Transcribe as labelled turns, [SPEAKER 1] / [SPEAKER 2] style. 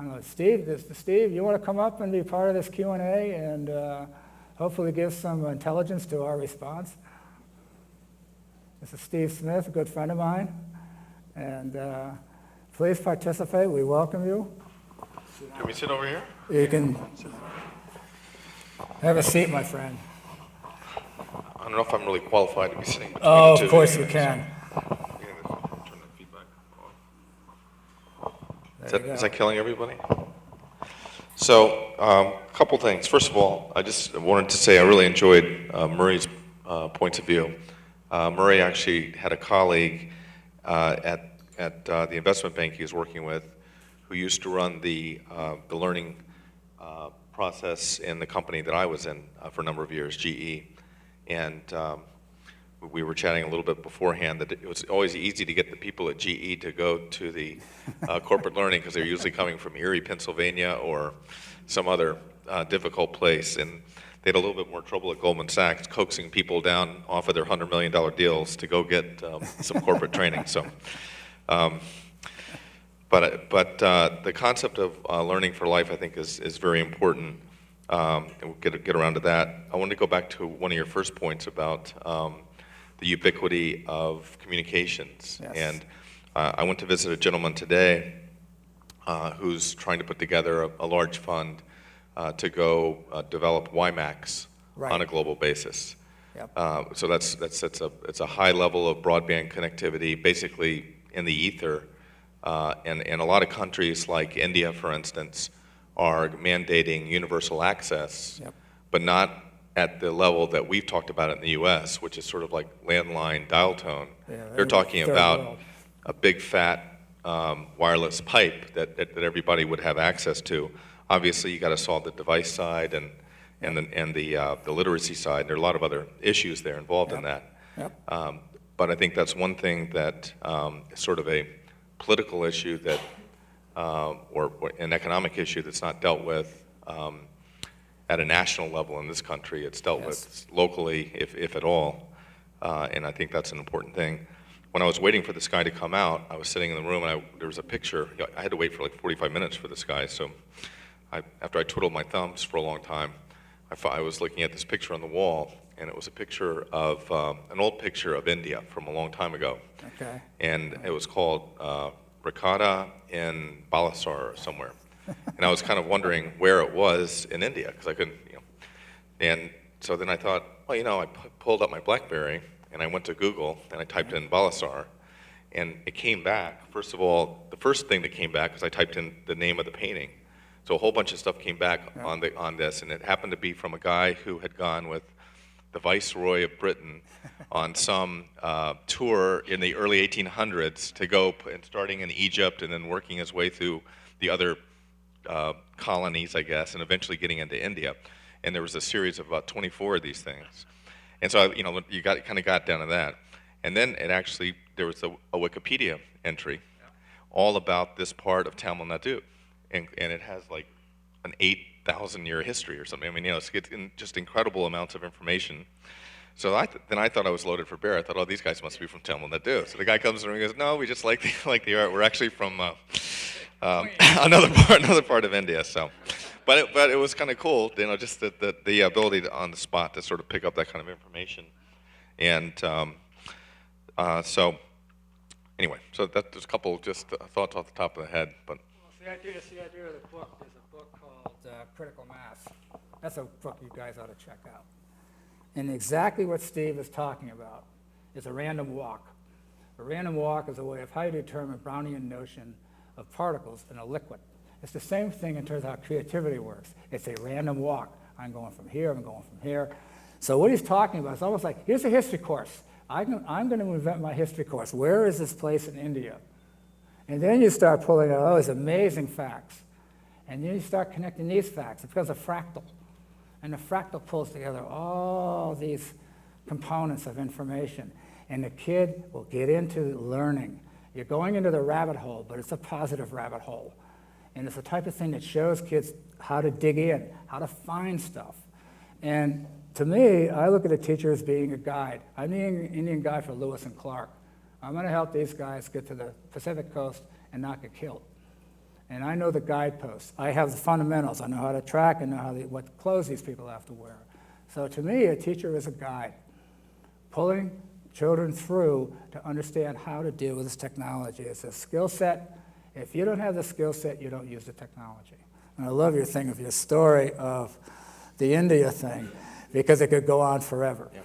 [SPEAKER 1] don't know, Steve, you want to come up and be part of this Q&A and hopefully give some intelligence to our response? This is Steve Smith, a good friend of mine, and please participate. We welcome you.
[SPEAKER 2] Can we sit over here?
[SPEAKER 1] You can have a seat, my friend.
[SPEAKER 2] I don't know if I'm really qualified to be sitting between
[SPEAKER 1] Oh,
[SPEAKER 2] the two.
[SPEAKER 1] of course you can.
[SPEAKER 2] Turn the feedback off. Is that killing everybody? So, a couple things. First of all, I just wanted to say I really enjoyed Murray's points of view. Murray actually had a colleague at the investment bank he was working with who used to run the learning process in the company that I was in for a number of years, GE. And we were chatting a little bit beforehand that it was always easy to get the people at GE to go to the corporate learning because they're usually coming from Erie, Pennsylvania, or some other difficult place. And they had a little bit more trouble at Goldman Sachs coaxing people down off of their $100 million deals to go get some corporate training. So, but the concept of learning for life, I think, is very important. And we'll get around to that. I wanted to go back to one of your first points about the ubiquity of communications.
[SPEAKER 1] Yes.
[SPEAKER 2] And I went to visit a gentleman today who's trying to put together a large fund to go develop WiMAX on a global basis.
[SPEAKER 1] Yep.
[SPEAKER 2] So it's a high level of broadband connectivity, basically in the ether. And a lot of countries like India, for instance, are mandating universal access,
[SPEAKER 1] Yep.
[SPEAKER 2] but not at the level that we've talked about it in the U.S., which is sort of like landline dial tone.
[SPEAKER 1] Yeah,
[SPEAKER 2] they're talking
[SPEAKER 1] third
[SPEAKER 2] about
[SPEAKER 1] world.
[SPEAKER 2] a big fat wireless pipe that everybody would have access to. Obviously, you got to solve the device side and the literacy side. There are a lot of other issues there involved in that.
[SPEAKER 1] Yep.
[SPEAKER 2] But I think that's one thing that is sort of a political issue that, or an economic issue that's not dealt with at a national level in this country. It's dealt with locally, if at all, and I think that's an important thing. When I was waiting for this guy to come out, I was sitting in the room and there was a picture. I had to wait for like 45 minutes for this guy, so after I twiddled my thumbs for a long time, I was looking at this picture on the wall, and it was a picture of, an old picture of India from a long time ago.
[SPEAKER 1] Okay.
[SPEAKER 2] And it was called Ricotta in Balasar or somewhere. And I was kind of wondering where it was in India, because I couldn't, And so then I thought, well, I pulled up my BlackBerry, and I went to Google, and I typed in Balasar, and it came back. First of all, the first thing that came back was I typed in the name of the painting. So a whole bunch of stuff came back on this, and it happened to be from a guy who had gone with the Viceroy of Britain on some tour in the early 1800s to go, and starting in Egypt and then working his way through the other colonies, I guess, and eventually getting into India. And there was a series of about 24 of these things. And so, you kind of got down to that. And then there was a Wikipedia entry all about this part of Tamil Nadu. And it has like an 8,000-year history or something. I mean, it's just incredible amounts of information. So then I thought I was loaded for bear. I thought, these guys must be from Tamil Nadu. So the guy comes in and goes, no, we just like the art. We're actually from another part of India. So, but it was kind of cool, just the ability to, on the spot to sort of pick up that kind of information. And so anyway, so there's a couple just thoughts off the top of the head, but.
[SPEAKER 1] The idea of the book is a book called Critical Mass. That's a book you guys ought to check out. And exactly what Steve is talking about is a random walk. A random walk is a way of how you determine Brownian notion of particles in a liquid. It's the same thing in terms of how creativity works. It's a random walk. I'm going from here, I'm going from here. So what he's talking about is almost like, here's a history course. I'm going to invent my history course. Where is this place in India? And then you start pulling out all these amazing facts. And then you start connecting these facts. It becomes a fractal. And the fractal pulls together all these components of information. And the kid will get into learning. You're going into the rabbit hole, but it's a positive rabbit hole. And it's the type of thing that shows kids how to dig in, how to find stuff. And to me, I look at a teacher as being a guide. I'm the Indian guide for Lewis and Clark. I'm going to help these guys get to the Pacific coast and not get killed. and I know the guideposts. I have the fundamentals. I know how to track, and know what clothes these people have to wear. So to me, a teacher is a guide, pulling children through to understand how to deal with this technology. It's a skill set. If you don't have the skill set, you don't use the technology. And I love your thing of your story of the India thing, because it could go on forever.
[SPEAKER 2] Yeah.